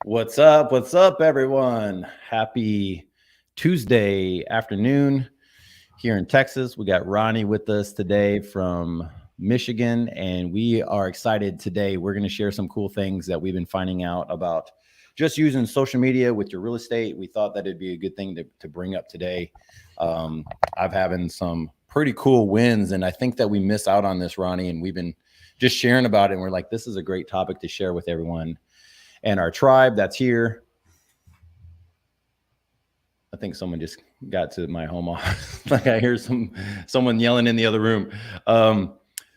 What's up? What's up, everyone? Happy Tuesday afternoon here in Texas. We got Ronnie with us today from Michigan, and we are excited today. We're going to share some cool things that we've been finding out about just using social media with your real estate. We thought that it'd be a good thing to bring up today. I've having some pretty cool wins, and I think that we miss out on this, Ronnie, and we've been just sharing about it, and we're like, this is a great topic to share with everyone. And our tribe that's here. I think someone just got to my home office. Like I hear someone yelling in the other room.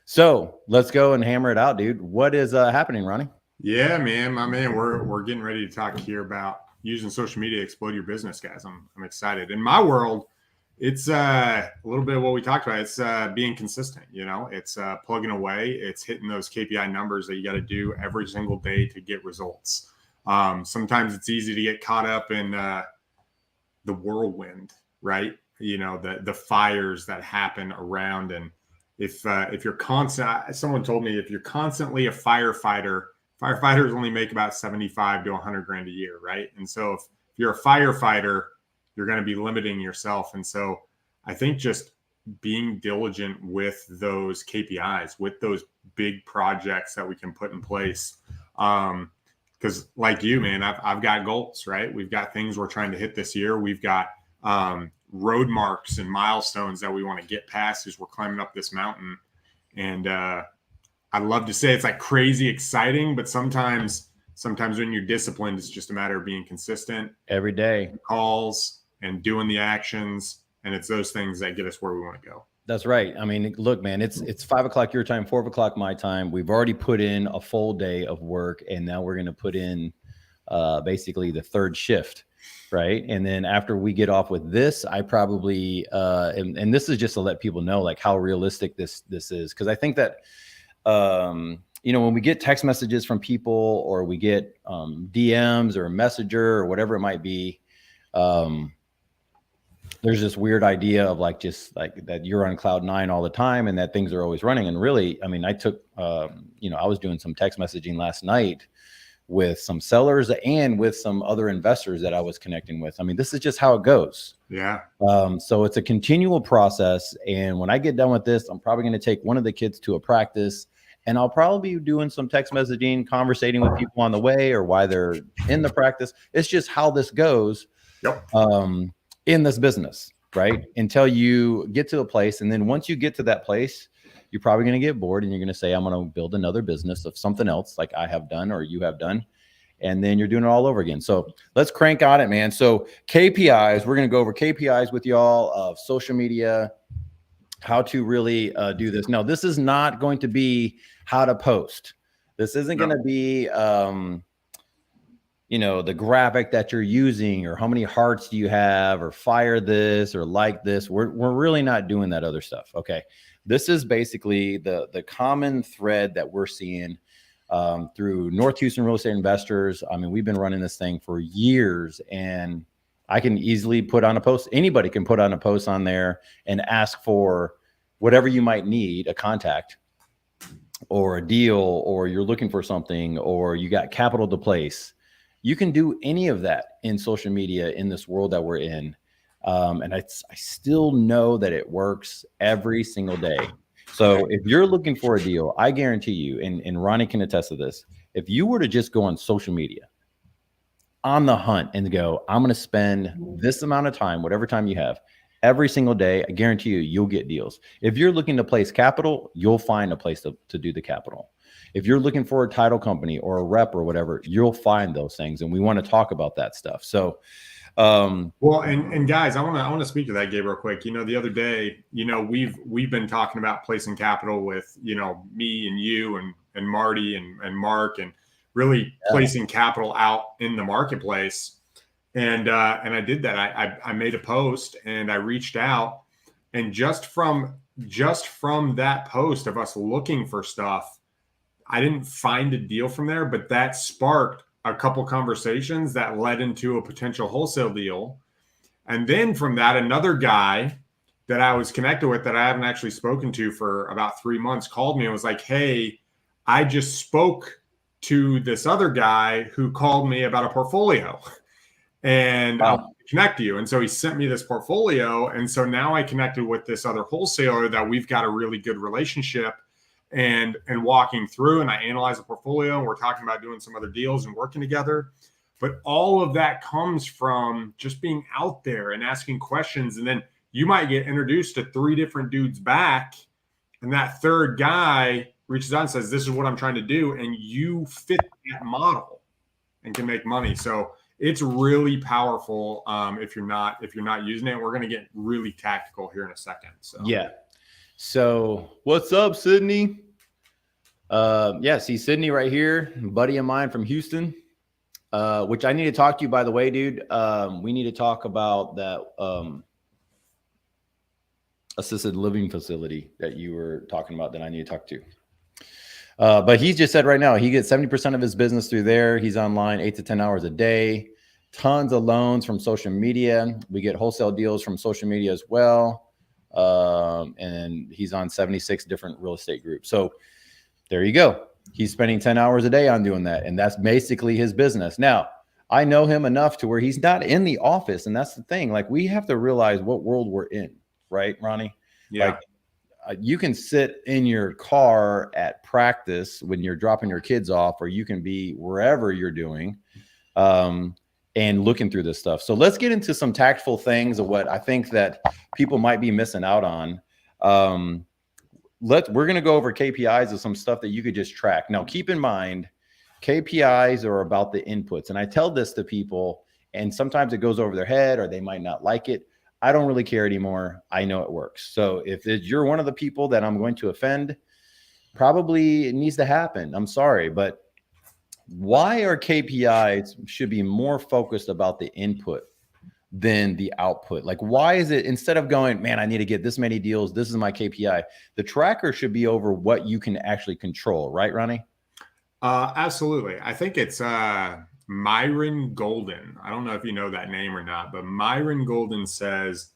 So let's go and hammer it out, dude. What is happening, Ronnie? Yeah, man, my man. We're getting ready to talk here about using social media to explode your business, guys. I'm excited. In my world, it's a little bit of what we talked about. It's being consistent. You know, it's plugging away. It's hitting those KPI numbers that you got to do every single day to get results. Sometimes it's easy to get caught up in the whirlwind, right? You know, the fires that happen around. And if you're constant, someone told me if you're constantly a firefighter, firefighters only make about 75 to 100 grand a year, right? And so if you're a firefighter, you're going to be limiting yourself. And so I think just being diligent with those KPIs, with those big projects that we can put in place. Because like you, man, I've got goals, right? We've got things we're trying to hit this year. We've got road marks and milestones that we want to get past as we're climbing up this mountain. And I'd love to say it's like crazy exciting, but sometimes when you're disciplined, it's just a matter of being consistent every day, calls and doing the actions. And it's those things that get us where we want to go. That's right. I mean, look, man, it's 5 o'clock your time, 4 o'clock my time. We've already put in a full day of work, and now we're going to put in basically the third shift, right? And then after we get off with this, I probably and this is just to let people know like how realistic this is, because I think that you know, when we get text messages from people or we get DMs or a messenger or whatever it might be, there's this weird idea of like just like that you're on cloud 9 all the time and that things are always running. And really, I mean, I took you know, I was doing some text messaging last night with some sellers and with some other investors that I was connecting with. I mean, this is just how it goes. Yeah. So it's a continual process. And when I get done with this, I'm probably going to take one of the kids to a practice, and I'll probably be doing some text messaging, conversating with people on the way or why they're in the practice. It's just how this goes. Yep. In this business, right? Until you get to a place. And then once you get to that place, you're probably going to get bored and you're going to say, I'm going to build another business of something else like I have done or you have done. And then you're doing it all over again. So let's crank on it, man. So KPIs, we're going to go over KPIs with y'all of social media, how to really do this. Now, this is not going to be how to post. This isn't going to be, you know, the graphic that you're using or how many hearts do you have or fire this or like this. We're really not doing that other stuff. Okay. This is basically the common thread that we're seeing through North Houston Real Estate Investors. I mean, we've been running this thing for years, and I can easily put on a post. Anybody can put on a post on there and ask for whatever you might need, a contact or a deal, or you're looking for something, or you got capital to place. You can do any of that in social media in this world that we're in. And I still know that it works every single day. So if you're looking for a deal, I guarantee you, and Ronnie can attest to this, if you were to just go on social media on the hunt and go, I'm going to spend this amount of time, whatever time you have, every single day, I guarantee you, you'll get deals. If you're looking to place capital, you'll find a place to do the capital. If you're looking for a title company or a rep or whatever, you'll find those things. And we want to talk about that stuff. So Well, and guys, I want to speak to that, Gabe, real quick. The other day, we've been talking about placing capital with, me and you and Marty and Mark, and really placing capital out in the marketplace. And I did that. I made a post and I reached out, and just from that post of us looking for stuff, I didn't find a deal from there, but that sparked a couple conversations that led into a potential wholesale deal. And then from that, another guy that I was connected with that I haven't actually spoken to for about 3 months called me and was like, hey, I just spoke to this other guy who called me about a portfolio. And I want to connect you. And so he sent me this portfolio. And so now I connected with this other wholesaler that we've got a really good relationship and walking through, and I analyze the portfolio, and we're talking about doing some other deals and working together. But all of that comes from just being out there and asking questions. And then you might get introduced to 3 different dudes back, and that third guy reaches out and says, this is what I'm trying to do. And you fit that model and can make money. So it's really powerful if you're not using it. We're going to get really tactical here in a second. So yeah. So what's up, Sydney? Yeah, see Sydney right here, buddy of mine from Houston, which I need to talk to you, by the way, dude. We need to talk about that assisted living facility that you were talking about that I need to talk to. But he's just said right now, he gets 70% of his business through there. He's online 8 to 10 hours a day, tons of loans from social media. We get wholesale deals from social media as well. And he's on 76 different real estate groups. So there you go. He's spending 10 hours a day on doing that. And that's basically his business. Now, I know him enough to where he's not in the office. And that's the thing. Like, we have to realize what world we're in, right, Ronnie? Yeah. Like, you can sit in your car at practice when you're dropping your kids off, or you can be wherever you're doing, and looking through this stuff. So let's get into some tactful things of what I think that people might be missing out on. We're going to go over KPIs of some stuff that you could just track. Now, keep in mind, KPIs are about the inputs. And I tell this to people, and sometimes it goes over their head or they might not like it. I don't really care anymore. I know it works. So if you're one of the people that I'm going to offend, probably it needs to happen. I'm sorry, but why our KPIs should be more focused about the input than the output? Like, why is it, instead of going, man, I need to get this many deals, this is my KPI, the tracker should be over what you can actually control, right, Ronnie? Absolutely. I think it's Myron Golden. I don't know if you know that name or not, but Myron Golden says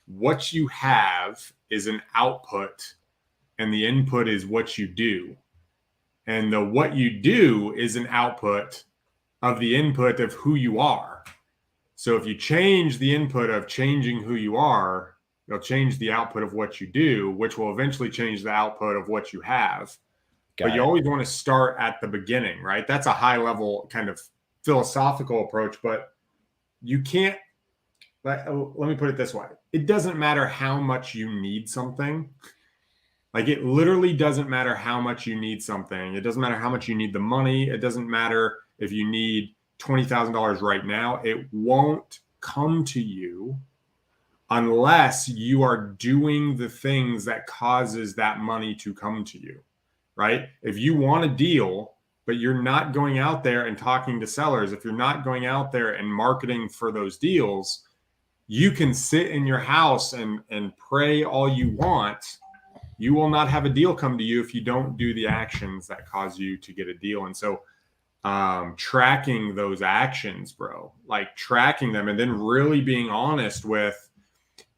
what you have is an output and the input is what you do. And the what you do is an output of the input of who you are. So if you change the input of changing who you are, you'll change the output of what you do, which will eventually change the output of what you have. But you always want to start at the beginning, right? That's a high level kind of philosophical approach, but you can't, let me put it this way. It doesn't matter how much you need something. Like, it literally doesn't matter how much you need something. It doesn't matter how much you need the money. It doesn't matter if you need $20,000 right now. It won't come to you unless you are doing the things that causes that money to come to you, right? If you want a deal, but you're not going out there and talking to sellers, if you're not going out there and marketing for those deals, you can sit in your house and pray all you want. You will not have a deal come to you if you don't do the actions that cause you to get a deal. And so tracking those actions, bro, like tracking them and then really being honest with,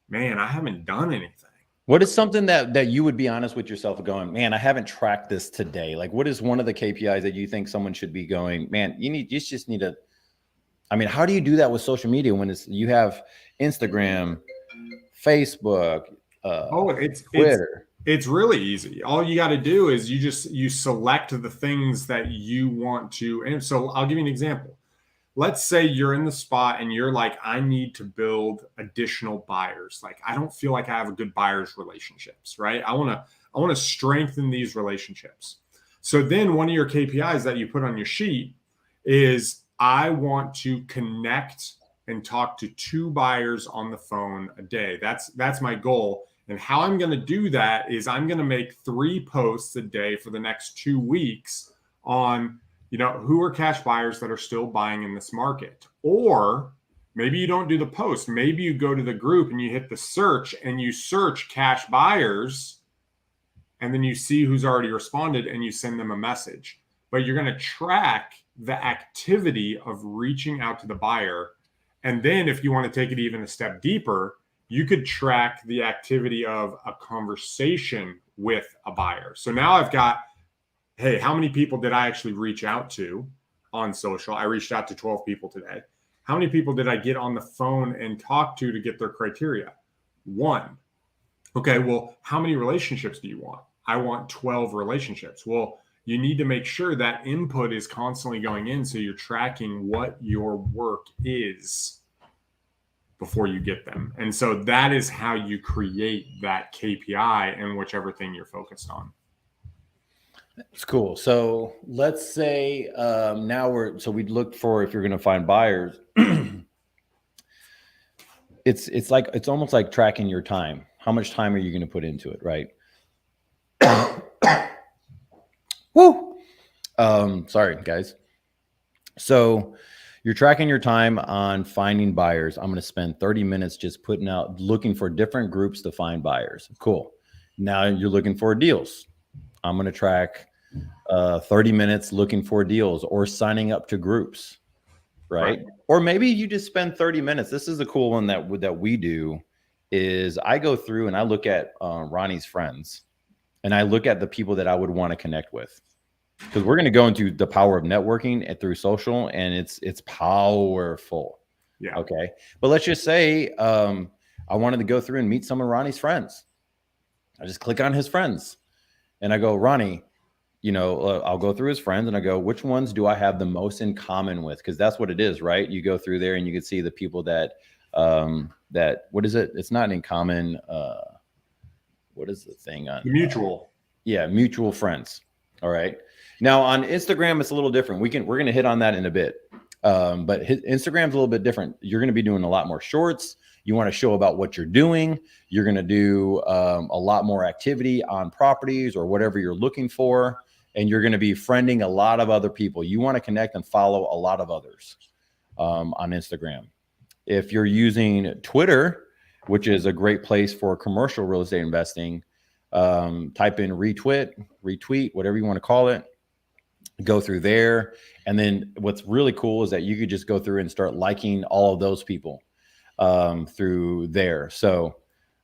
man, I haven't done anything. What is something that you would be honest with yourself and going, man, I haven't tracked this today? Like, what is one of the KPIs that you think someone should be going, man, you just need to, I mean, how do you do that with social media when you have Instagram, Facebook, Twitter? It's really easy. All you got to do is you select the things that you want to. And so I'll give you an example. Let's say you're in the spot and you're like, I need to build additional buyers. Like, I don't feel like I have a good buyers relationships, right? I want to strengthen these relationships. So then one of your KPIs that you put on your sheet is, I want to connect and talk to 2 buyers on the phone a day. That's my goal. And how I'm going to do that is I'm going to make 3 posts a day for the next 2 weeks on, who are cash buyers that are still buying in this market. Or maybe you don't do the post. Maybe you go to the group and you hit the search and you search cash buyers, and then you see who's already responded and you send them a message. But you're going to track the activity of reaching out to the buyer. And then if you want to take it even a step deeper, you could track the activity of a conversation with a buyer. So now I've got, hey, how many people did I actually reach out to on social? I reached out to 12 people today. How many people did I get on the phone and talk to get their criteria? 1. Okay, well, how many relationships do you want? I want 12 relationships. Well, you need to make sure that input is constantly going in so you're tracking what your work is before you get them. And so that is how you create that KPI in whichever thing you're focused on. It's cool. So let's say we looked for, if you're going to find buyers, it's almost like tracking your time. How much time are you going to put into it? Right. Woo. Sorry guys. So you're tracking your time on finding buyers. I'm going to spend 30 minutes just looking for different groups to find buyers. Cool. Now you're looking for deals. I'm going to track 30 minutes looking for deals or signing up to groups, right? Or maybe you just spend 30 minutes. This is a cool one that we do is I go through and I look at Ronnie's friends and I look at the people that I would want to connect with, because we're going to go into the power of networking and through social, and it's powerful. Yeah. Okay. But let's just say I wanted to go through and meet some of Ronnie's friends. I just click on his friends and I go, Ronnie, I'll go through his friends and I go, which ones do I have the most in common with? Because that's what it is, right? You go through there and you can see the people that what is it? It's not in common. What is the thing on mutual? Mutual friends. All right. Now on Instagram, it's a little different. We're going to hit on that in a bit. But Instagram's a little bit different. You're going to be doing a lot more shorts. You want to show about what you're doing. You're going to do a lot more activity on properties or whatever you're looking for. And you're going to be friending a lot of other people. You want to connect and follow a lot of others on Instagram. If you're using Twitter, which is a great place for commercial real estate investing, type in retweet, whatever you want to call it. Go through there. And then what's really cool is that you could just go through and start liking all of those people through there. So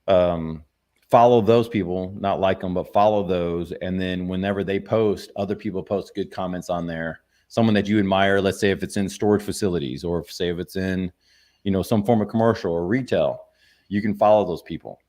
follow those people, not like them, but follow those. And then whenever they post, other people post good comments on there. Someone that you admire, let's say if it's in storage facilities or if it's in, some form of commercial or retail, you can follow those people.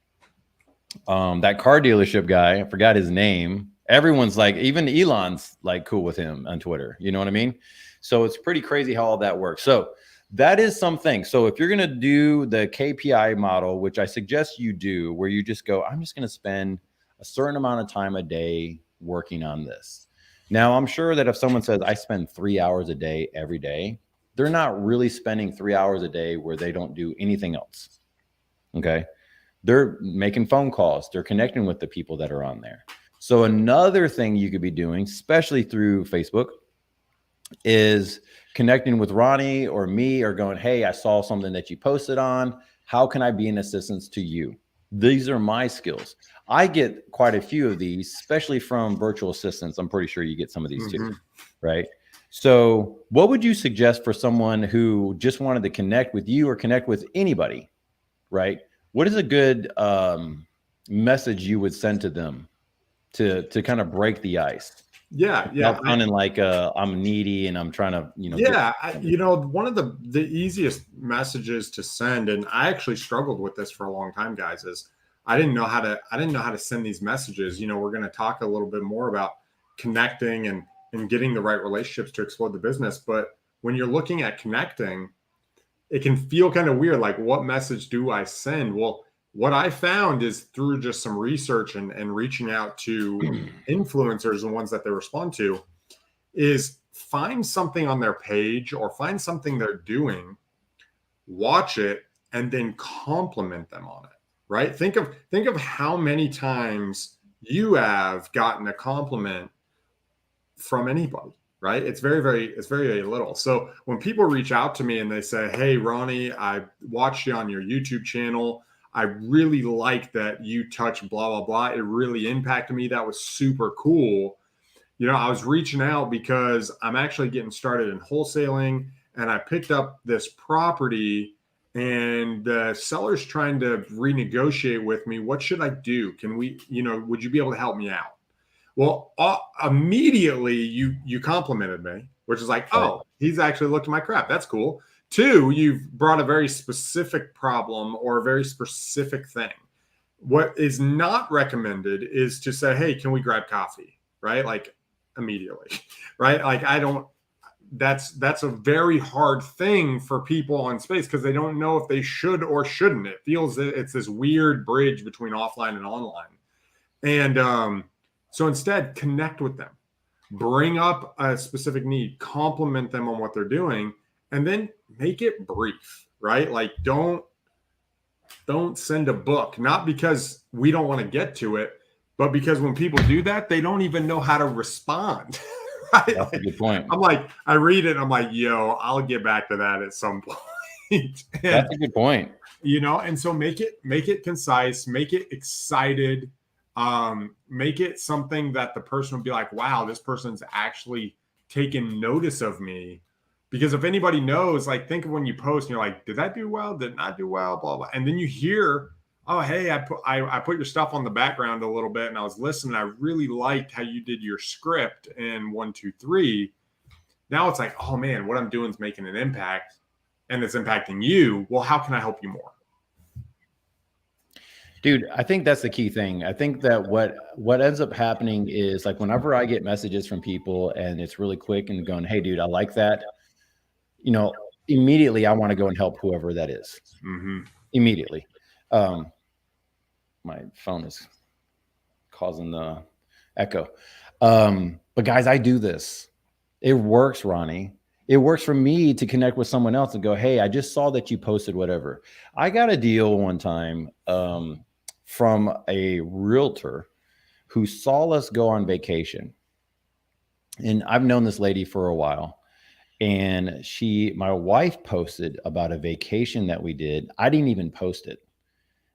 That car dealership guy, I forgot his name. Everyone's like, even Elon's like cool with him on Twitter. You know what I mean? So it's pretty crazy how all that works. So that is something. So if you're going to do the KPI model, which I suggest you do, where you just go, I'm just going to spend a certain amount of time a day working on this. Now, I'm sure that if someone says I spend 3 hours a day every day, they're not really spending 3 hours a day where they don't do anything else. Okay. They're making phone calls. They're connecting with the people that are on there. So another thing you could be doing, especially through Facebook, is connecting with Ronnie or me or going, hey, I saw something that you posted on. How can I be an assistance to you? These are my skills. I get quite a few of these, especially from virtual assistants. I'm pretty sure you get some of these too, right? So what would you suggest for someone who just wanted to connect with you or connect with anybody, right? What is a good message you would send to them to kind of break the ice? Yeah. Not sounding like I'm needy and I'm trying to, one of the easiest messages to send, and I actually struggled with this for a long time, guys, is I didn't know how to send these messages. We're going to talk a little bit more about connecting and getting the right relationships to explode the business. But when you're looking at connecting, it can feel kind of weird. Like, what message do I send? Well, what I found is through just some research and reaching out to influencers and ones that they respond to, is find something on their page or find something they're doing watch it, and then compliment them on it, right? Think of how many times you have gotten a compliment from anybody, right? It's very little. So when people reach out to me and they say, "Hey, Ronnie, I watched you on your YouTube channel. I really like that you touch blah blah blah. It really impacted me. That was super cool." I was reaching out because I'm actually getting started in wholesaling, and I picked up this property, and the seller's trying to renegotiate with me. What should I do? Can we, would you be able to help me out? Well, immediately you complimented me, which is like, Right. oh, he's actually looked at my crap. That's cool. Two, you've brought a very specific problem or a very specific thing. What is not recommended is to say, hey, can we grab coffee? Right? Like immediately, right? Like that's a very hard thing for people on space because they don't know if they should or shouldn't. It feels that it's this weird bridge between offline and online. And so instead, connect with them, bring up a specific need, compliment them on what they're doing, and then make it brief, right? Like don't send a book, not because we don't want to get to it, but because when people do that, they don't even know how to respond. Right? That's a good point. I'm like, I read it, I'm like, yo, I'll get back to that at some point. That's a good point. And so make it concise, make it excited, make it something that the person will be like, wow, this person's actually taken notice of me. Because if anybody knows, like, think of when you post and you're like, did that do well? Did it not do well? Blah, blah. And then you hear, oh, hey, I put your stuff on the background a little bit and I was listening. I really liked how you did your script in 1, 2, 3. Now it's like, oh man, what I'm doing is making an impact and it's impacting you. Well, how can I help you more? Dude, I think that's the key thing. I think that what ends up happening is like whenever I get messages from people and it's really quick and going, hey, dude, I like that. Immediately I want to go and help whoever that is. Mm-hmm. Immediately. My phone is causing the echo. But guys, I do this. It works, Ronnie. It works for me to connect with someone else and go, hey, I just saw that you posted whatever. I got a deal one time from a realtor who saw us go on vacation. And I've known this lady for a while. And my wife posted about a vacation that we did. I didn't even post it.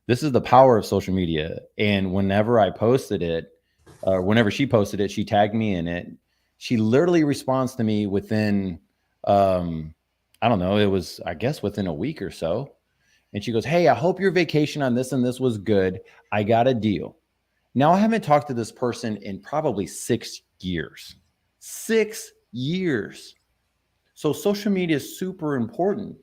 This is the power of social media. And whenever I posted it, whenever she posted it, she tagged me in it. She literally responds to me within, I don't know, it was, I guess, within a week or so. And she goes, hey, I hope your vacation on this and this was good. I got a deal. Now, I haven't talked to this person in probably 6 years. 6 years. So social media is super important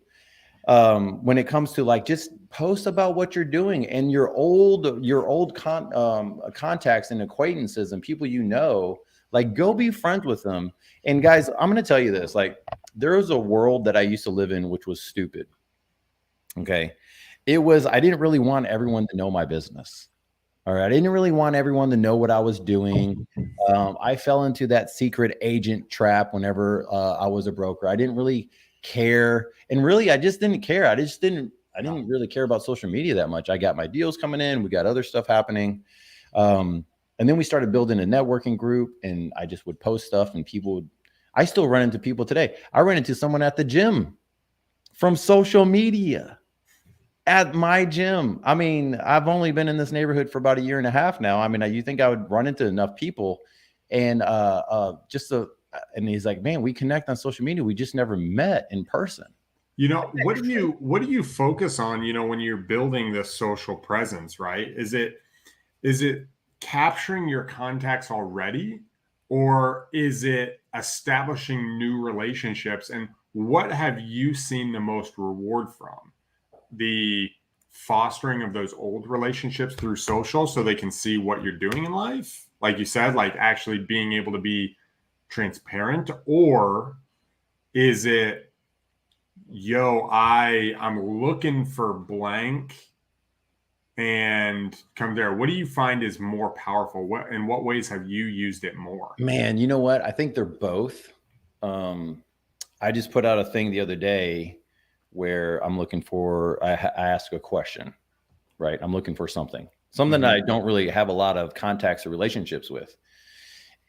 when it comes to like just post about what you're doing and your old contacts and acquaintances and people like go be friends with them. And guys, I'm going to tell you this, like there was a world that I used to live in, which was stupid. Okay. I didn't really want everyone to know my business. All right. I didn't really want everyone to know what I was doing. I fell into that secret agent trap whenever I was a broker. I didn't really care. And really, I just didn't care. I didn't really care about social media that much. I got my deals coming in. We got other stuff happening. And then we started building a networking group and I just would post stuff and I still run into people today. I ran into someone at the gym from social media. At my gym. I mean, I've only been in this neighborhood for about 1.5 years now. I mean, you think I would run into enough people and and he's like, man, we connect on social media. We just never met in person. What do you focus on, when you're building this social presence, right? Is it capturing your contacts already, or is it establishing new relationships? And what have you seen the most reward from? The fostering of those old relationships through social so they can see what you're doing in life, like you said, like actually being able to be transparent, or is it, I'm looking for blank and come there? What do you find is more powerful? In what ways have you used it more? Man, you know what? I think they're both. I just put out a thing the other day where I'm looking for, I ask a question, right? I'm looking for something that Mhm. I don't really have a lot of contacts or relationships with.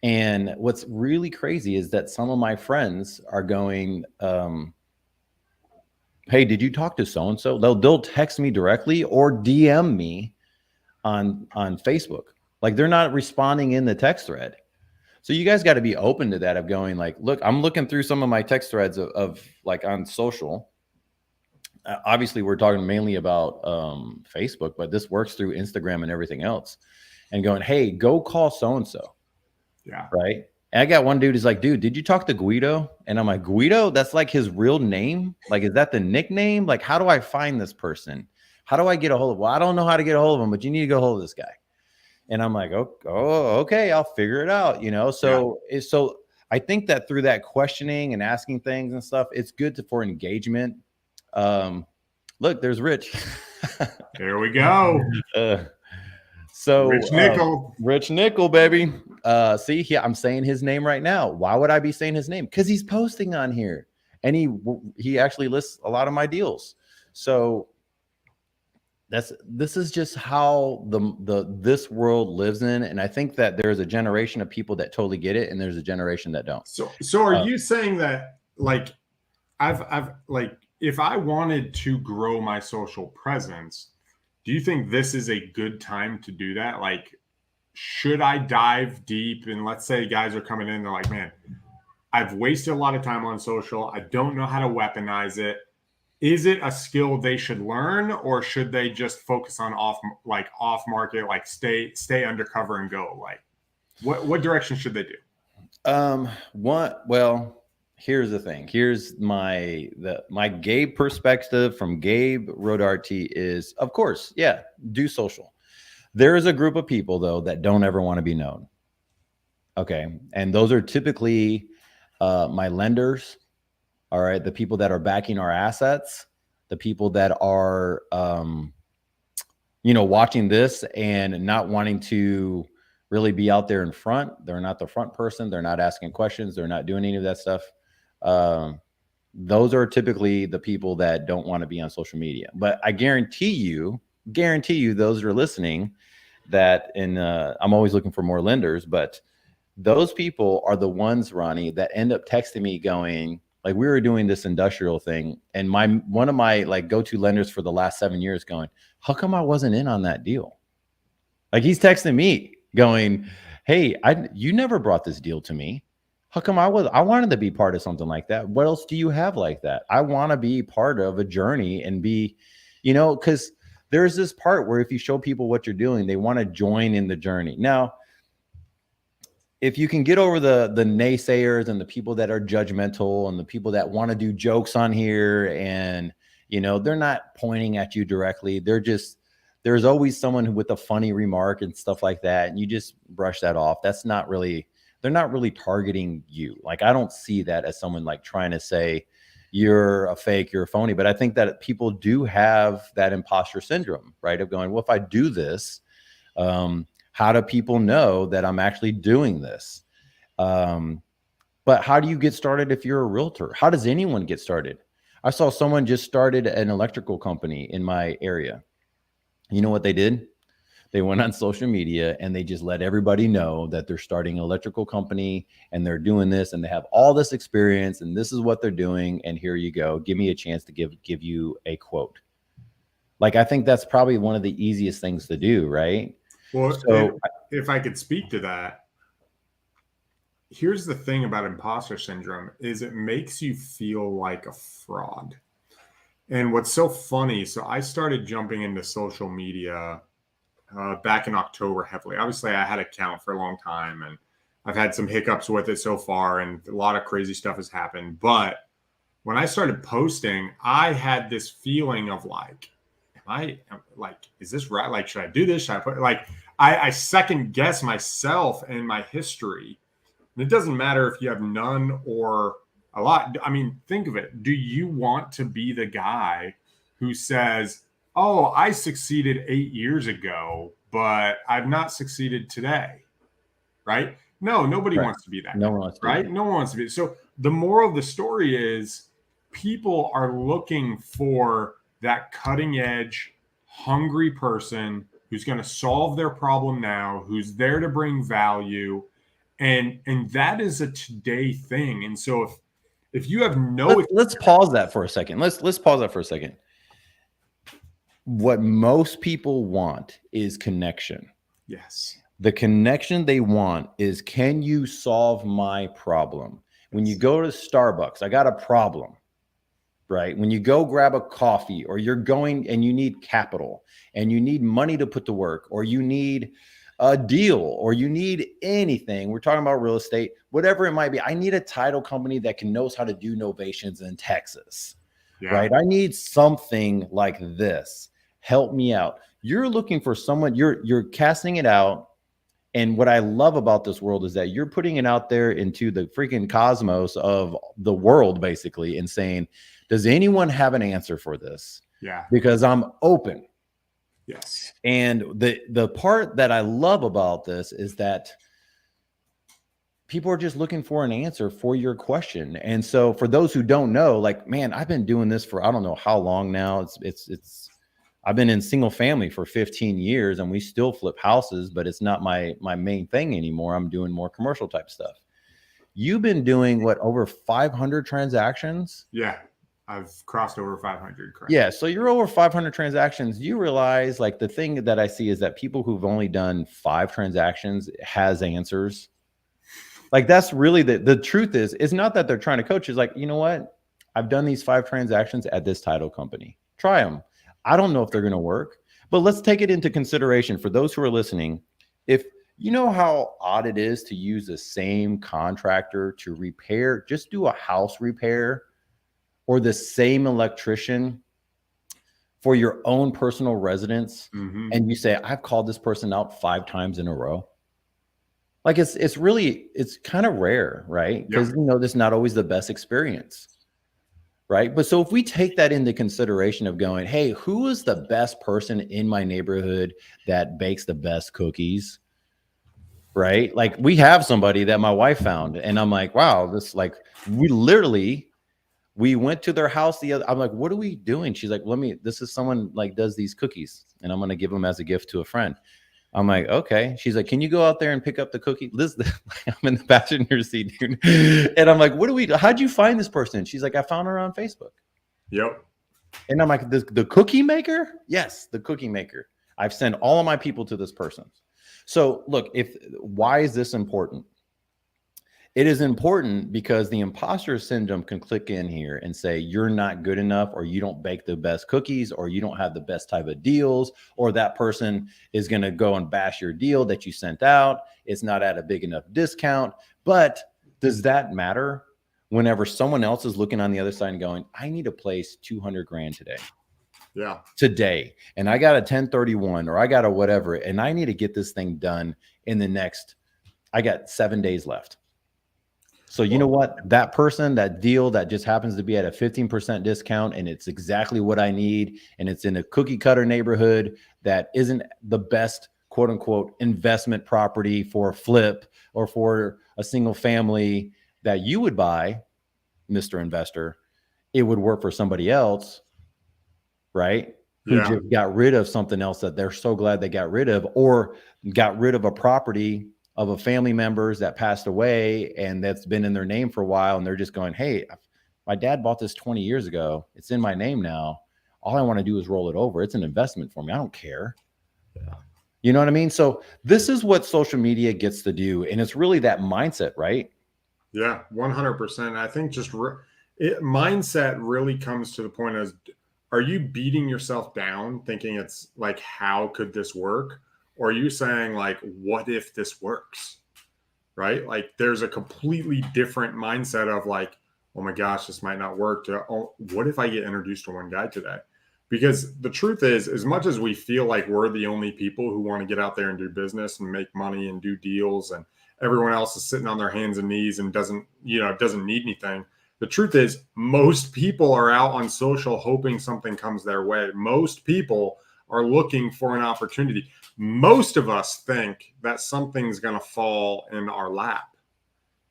And what's really crazy is that some of my friends are going, hey, did you talk to so and so? They'll text me directly or DM me on Facebook. Like they're not responding in the text thread. So you guys got to be open to that, of going like, look, I'm looking through some of my text threads of like on social. Obviously, we're talking mainly about Facebook, but this works through Instagram and everything else. And going, hey, go call so and so, Yeah. right? And I got one dude who's like, dude, did you talk to Guido? And I'm like, Guido? That's like his real name? Like, is that the nickname? Like, how do I find this person? How do I get a hold of? Well, I don't know how to get a hold of him, but you need to go hold of this guy. And I'm like, oh, okay, I'll figure it out, you know? So so I think that through that questioning and asking things and stuff, it's good for engagement. Look, there's Rich. There we go. So Rich Nickel. Rich Nickel, baby. See, I'm saying his name right now. Why would I be saying his name? Because he's posting on here, and he actually lists a lot of my deals. So this is just how this world lives in, and I think that there's a generation of people that totally get it, and there's a generation that don't. So are you saying that, like, I've like, if I wanted to grow my social presence, do you think this is a good time to do that? Like, should I dive deep? And let's say guys are coming in, they're like, man, I've wasted a lot of time on social. I don't know how to weaponize it. Is it a skill they should learn, or should they just focus on off market, like stay undercover and go? Like, what direction should they do? Well, here's the thing. Here's my Gabe perspective from Gabe Rodarte is, of course, yeah, do social. There is a group of people though that don't ever want to be known. Okay. And those are typically my lenders. All right. The people that are backing our assets, the people that are, watching this and not wanting to really be out there in front. They're not the front person. They're not asking questions. They're not doing any of that stuff. Those are typically the people that don't want to be on social media. But I guarantee you, those who are listening, that I'm always looking for more lenders, but those people are the ones, Ronnie, that end up texting me going, like, we were doing this industrial thing, and one of my like go-to lenders for the last 7 years going, how come I wasn't in on that deal? Like, he's texting me going, hey, you never brought this deal to me. How come I wanted to be part of something like that? What else do you have like that? I want to be part of a journey and be, because there's this part where if you show people what you're doing, they want to join in the journey. Now, if you can get over the naysayers and the people that are judgmental and the people that want to do jokes on here, and they're not pointing at you directly, there's always someone with a funny remark and stuff like that, and you just brush that off. They're not really targeting you. Like, I don't see that as someone like trying to say you're a fake, you're a phony. But I think that people do have that imposter syndrome, right? Of going, well, if I do this, how do people know that I'm actually doing this? But how do you get started if you're a realtor? How does anyone get started? I saw someone just started an electrical company in my area. You know what they did? They went on social media and they just let everybody know that they're starting an electrical company and they're doing this and they have all this experience and this is what they're doing. And here you go. Give me a chance to give you a quote. Like, I think that's probably one of the easiest things to do, right? Well, so if I could speak to that, here's the thing about imposter syndrome is it makes you feel like a fraud. And what's so funny, so I started jumping into social media back in October heavily. Obviously, I had an account for a long time, and I've had some hiccups with it so far, and a lot of crazy stuff has happened. But when I started posting, I had this feeling of like, is this right? Like, should I do this? Should I put I second guess myself and my history. And it doesn't matter if you have none or a lot. I mean, think of it. Do you want to be the guy who says, oh, I succeeded 8 years ago, but I've not succeeded today? Right? No, nobody wants to be that. No one wants to, right? No one wants to be. So the moral of the story is people are looking for that cutting edge, hungry person who's going to solve their problem now, who's there to bring value. And that is a today thing. And so if you have no, let's pause that for a second. Let's pause that for a second. What most people want is connection. yes, The connection they want is, can you solve my problem? When you go to Starbucks, I got a problem, right? When you go grab a coffee, or you're going and you need capital and you need money to put to work, or you need a deal, or you need anything. We're talking about real estate, whatever it might be. I need a title company that knows how to do novations in Texas, right? I need something like this. Help me out. You're looking for someone, you're casting it out. And what I love about this world is that you're putting it out there into the freaking cosmos of the world, basically, and saying, does anyone have an answer for this? Yeah. Because I'm open. Yes. And the part that I love about this is that people are just looking for an answer for your question. And so for those who don't know, like, man, I've been doing this for, I don't know how long now. I've been in single family for 15 years and we still flip houses, but it's not my main thing anymore. I'm doing more commercial type stuff. You've been doing what, over 500 transactions? Yeah. I've crossed over 500. Correct. Yeah. So you're over 500 transactions. You realize, like, the thing that I see is that people who've only done 5 transactions has answers. Like, that's really the truth is, it's not that they're trying to coach. It's like, you know what? I've done these 5 transactions at this title company. Try them. I don't know if they're going to work, but let's take it into consideration for those who are listening. If you know how odd it is to use the same contractor to repair, just do a house repair, or the same electrician for your own personal residence, and you say, I've called this person out 5 times in a row. Like, it's kind of rare, right? Because, you know, this is not always the best experience. Right. But so if we take that into consideration of going, hey, who is the best person in my neighborhood that bakes the best cookies? Right. Like, we have somebody that my wife found, and I'm like, wow, this, like, we went to their house I'm like, what are we doing? She's like, this is someone, like, does these cookies, and I'm going to give them as a gift to a friend. I'm like, okay. She's like, can you go out there and pick up the cookie? I'm in the passenger seat, dude. And I'm like, how'd you find this person? She's like, I found her on Facebook. Yep. And I'm like, the cookie maker? Yes, the cookie maker. I've sent all of my people to this person. So look, why is this important? It is important because the imposter syndrome can click in here and say, you're not good enough, or you don't bake the best cookies, or you don't have the best type of deals, or that person is going to go and bash your deal that you sent out. It's not at a big enough discount. But does that matter whenever someone else is looking on the other side and going, I need to place 200 grand today? Yeah. Today. And I got a 1031, or I got a whatever, and I need to get this thing done I got 7 days left. So you know what? That person, that deal that just happens to be at a 15% discount, and it's exactly what I need, and it's in a cookie cutter neighborhood that isn't the best, quote unquote, investment property for a flip or for a single family that you would buy, Mr. Investor. It would work for somebody else, right? Who just got rid of something else that they're so glad they got rid of, or got rid of a property of a family members that passed away and that's been in their name for a while. And they're just going, hey, my dad bought this 20 years ago. It's in my name now. All I want to do is roll it over. It's an investment for me. I don't care. Yeah. You know what I mean? So this is what social media gets to do. And it's really that mindset, right? Yeah, 100%. I think just mindset really comes to the point of, are you beating yourself down thinking it's like, how could this work? Or are you saying, like, what if this works? Right? Like, there's a completely different mindset of like, oh my gosh, this might not work. What if I get introduced to one guy today? Because the truth is, as much as we feel like we're the only people who want to get out there and do business and make money and do deals, and everyone else is sitting on their hands and knees and doesn't need anything. The truth is, most people are out on social hoping something comes their way. Most people are looking for an opportunity. Most of us think that something's going to fall in our lap.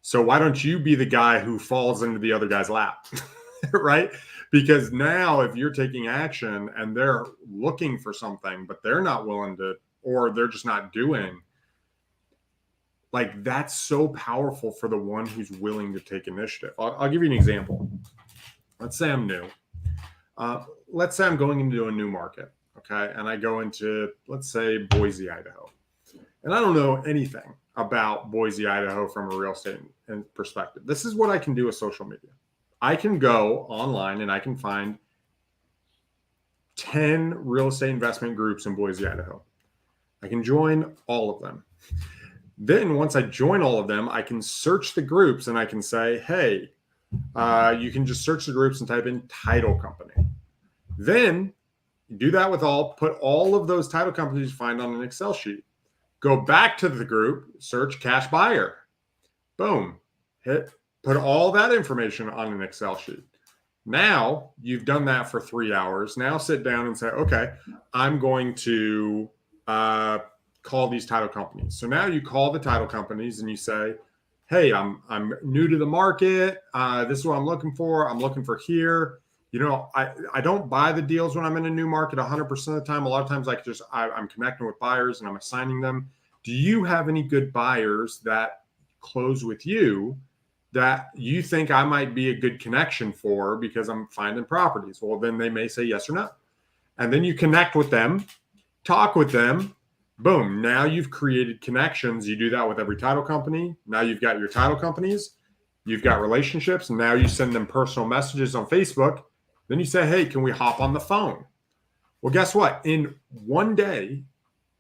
So why don't you be the guy who falls into the other guy's lap? right? Because now if you're taking action and they're looking for something, but they're not willing to, or they're just not doing, like that's so powerful for the one who's willing to take initiative. I'll give you an example. Let's say I'm new. Let's say I'm going into a new market. Okay. And I go into, let's say, Boise, Idaho. And I don't know anything about Boise, Idaho from a real estate perspective. This is what I can do with social media. I can go online and I can find 10 real estate investment groups in Boise, Idaho. I can join all of them. Then once I join all of them, I can search the groups and I can say, hey, you can just search the groups and type in title company. Then do that with put all of those title companies you find on an Excel sheet. Go back to the group, search cash buyer. Boom. Put all that information on an Excel sheet. Now you've done that for 3 hours. Now sit down and say, okay, I'm going to call these title companies. So now you call the title companies and you say, hey, I'm new to the market. This is what I'm looking for. I'm looking for here. You know, I don't buy the deals when I'm in a new market 100% of the time. A lot of times I'm connecting with buyers and I'm assigning them. Do you have any good buyers that close with you that you think I might be a good connection for because I'm finding properties? Well, then they may say yes or no. And then you connect with them, talk with them. Boom. Now you've created connections. You do that with every title company. Now you've got your title companies. You've got relationships. And now you send them personal messages on Facebook. Then you say, hey, can we hop on the phone? Well, guess what? In one day,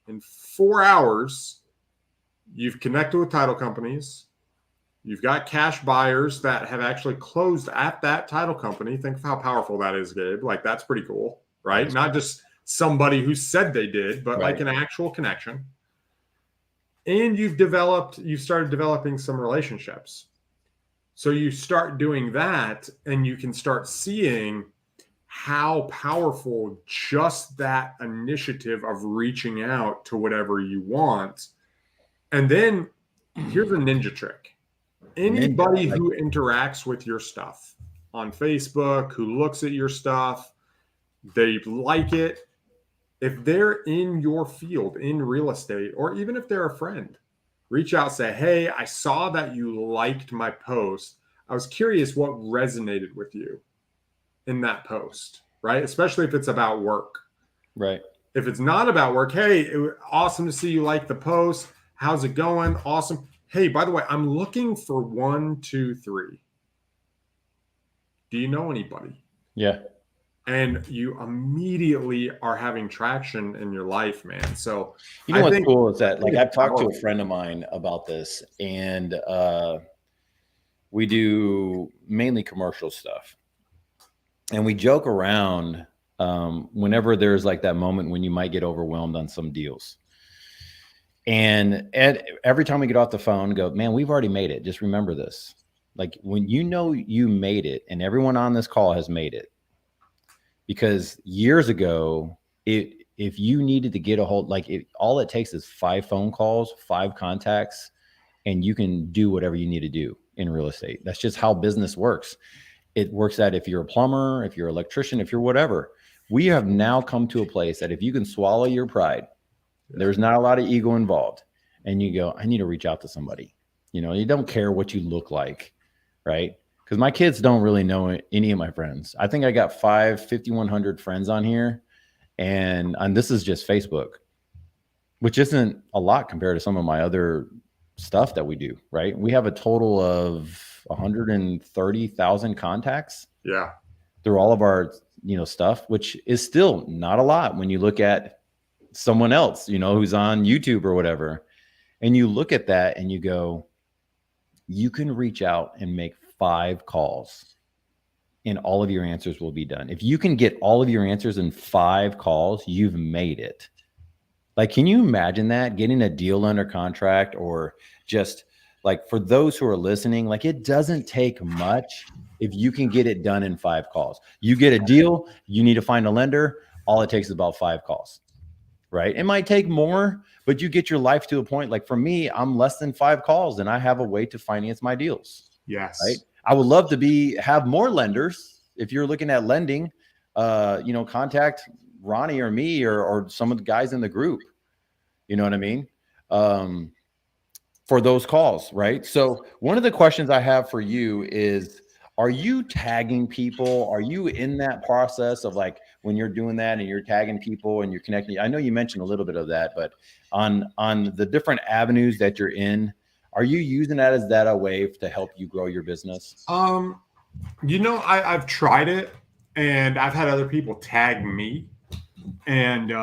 in 4 hours, you've connected with title companies. You've got cash buyers that have actually closed at that title company. Think of how powerful that is, Gabe. Like, that's pretty cool, right? Not just somebody who said they did, but like an actual connection. And you've started developing some relationships. So you start doing that and you can start seeing how powerful just that initiative of reaching out to whatever you want. And then here's a ninja trick. Anybody who interacts with your stuff on Facebook, who looks at your stuff, they like it. If they're in your field, in real estate, or even if they're a friend, reach out, say, hey, I saw that you liked my post. I was curious what resonated with you in that post, right? Especially if it's about work. Right. If it's not about work, hey, it was awesome to see you like the post. How's it going? Awesome. Hey, by the way, I'm looking for 1, 2, 3. Do you know anybody? Yeah. And you immediately are having traction in your life, man. So you know what's cool is that, like, I've talked to a friend of mine about this, and we do mainly commercial stuff, and we joke around whenever there's like that moment when you might get overwhelmed on some deals. And every time we get off the phone, go, man, we've already made it. Just remember this. Like, when you know you made it, and everyone on this call has made it, because years ago, if you needed to get a hold, all it takes is 5 phone calls, 5 contacts, and you can do whatever you need to do in real estate. That's just how business works. It works that if you're a plumber, if you're an electrician, if you're whatever. We have now come to a place that if you can swallow your pride, there's not a lot of ego involved, and you go, I need to reach out to somebody. You know, you don't care what you look like, right? Because my kids don't really know any of my friends. I think I got 5,100 friends on here, and this is just Facebook, which isn't a lot compared to some of my other stuff that we do, right? We have a total of 130,000 contacts. Yeah. Through all of our, stuff, which is still not a lot when you look at someone else, who's on YouTube or whatever. And you look at that and you go, you can reach out and make 5 calls and all of your answers will be done. If you can get all of your answers in 5 calls, you've made it. Like, can you imagine that, getting a deal under contract? Or just like, for those who are listening, like, it doesn't take much if you can get it done in 5 calls. You get a deal, you need to find a lender. All it takes is about 5 calls, right? It might take more, but you get your life to a point. Like, for me, I'm less than 5 calls and I have a way to finance my deals. Yes. Right. I would love to have more lenders, if you're looking at lending, contact Ronnie or me or some of the guys in the group. You know what I mean? For those calls, right? So one of the questions I have for you is, are you tagging people? Are you in that process of like when you're doing that and you're tagging people and you're connecting? I know you mentioned a little bit of that, but on the different avenues that you're in, are you using that as a way to help you grow your business? I've tried it and I've had other people tag me, and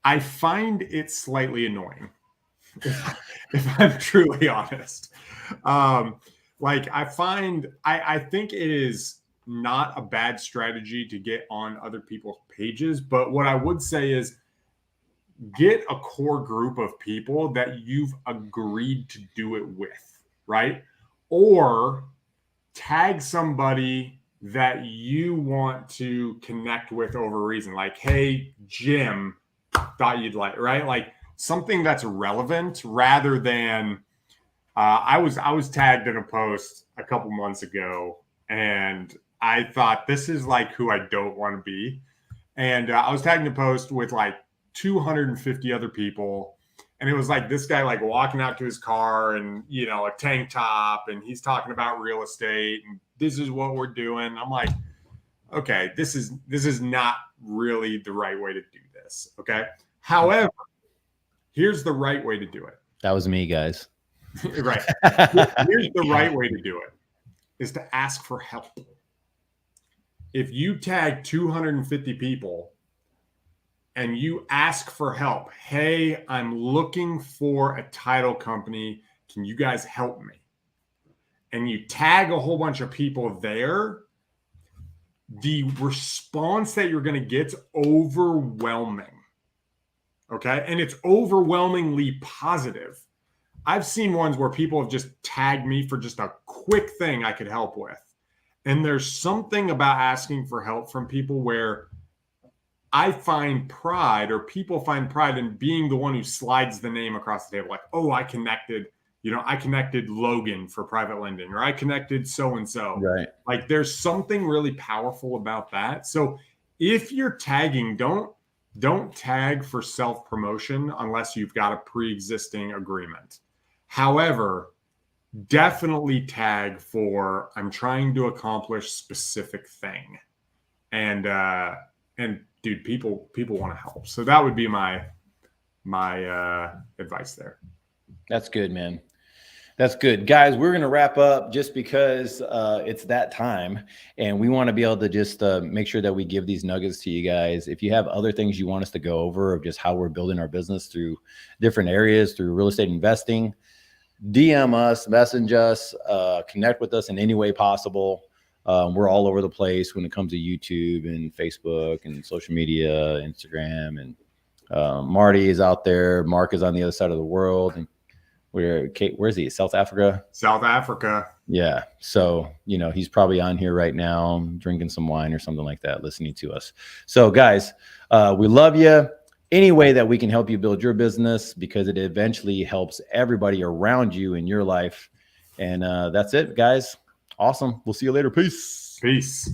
I find it slightly annoying, if I'm truly honest. I think it is not a bad strategy to get on other people's pages, but what I would say is get a core group of people that you've agreed to do it with, right? Or tag somebody that you want to connect with over a reason, like, hey, Jim, thought you'd like, right? Like something that's relevant rather than I was tagged in a post a couple months ago, and I thought this is like who I don't want to be. And I was tagged in a post with like 250 other people. And it was like this guy like walking out to his car and, a tank top, and he's talking about real estate and this is what we're doing. I'm like, okay, this is not really the right way to do this. Okay. However, here's the right way to do it. That was me, guys. Right. Here's the right way to do it is to ask for help. If you tag 250 people and you ask for help, hey, I'm looking for a title company. Can you guys help me? And you tag a whole bunch of people there, the response that you're going to get is overwhelming. Okay. And it's overwhelmingly positive. I've seen ones where people have just tagged me for just a quick thing I could help with. And there's something about asking for help from people where I find pride, or people find pride in being the one who slides the name across the table. Like, oh, I connected Logan for private lending, or I connected so-and-so. Right. Like there's something really powerful about that. So if you're tagging, don't tag for self-promotion unless you've got a pre-existing agreement. However, definitely tag for I'm trying to accomplish specific thing. And dude, people want to help. So that would be my advice there. That's good, man. That's good. Guys, we're going to wrap up just because it's that time, and we want to be able to just make sure that we give these nuggets to you guys. If you have other things you want us to go over of just how we're building our business through different areas, through real estate investing, DM us, message us, connect with us in any way possible. We're all over the place when it comes to YouTube and Facebook and social media, Instagram, and Marty is out there. Mark is on the other side of the world, and where's he? South Africa? South Africa. Yeah. So, he's probably on here right now, drinking some wine or something like that, listening to us. So guys, we love you. Any way that we can help you build your business, because it eventually helps everybody around you in your life. And that's it, guys. Awesome. We'll see you later. Peace. Peace.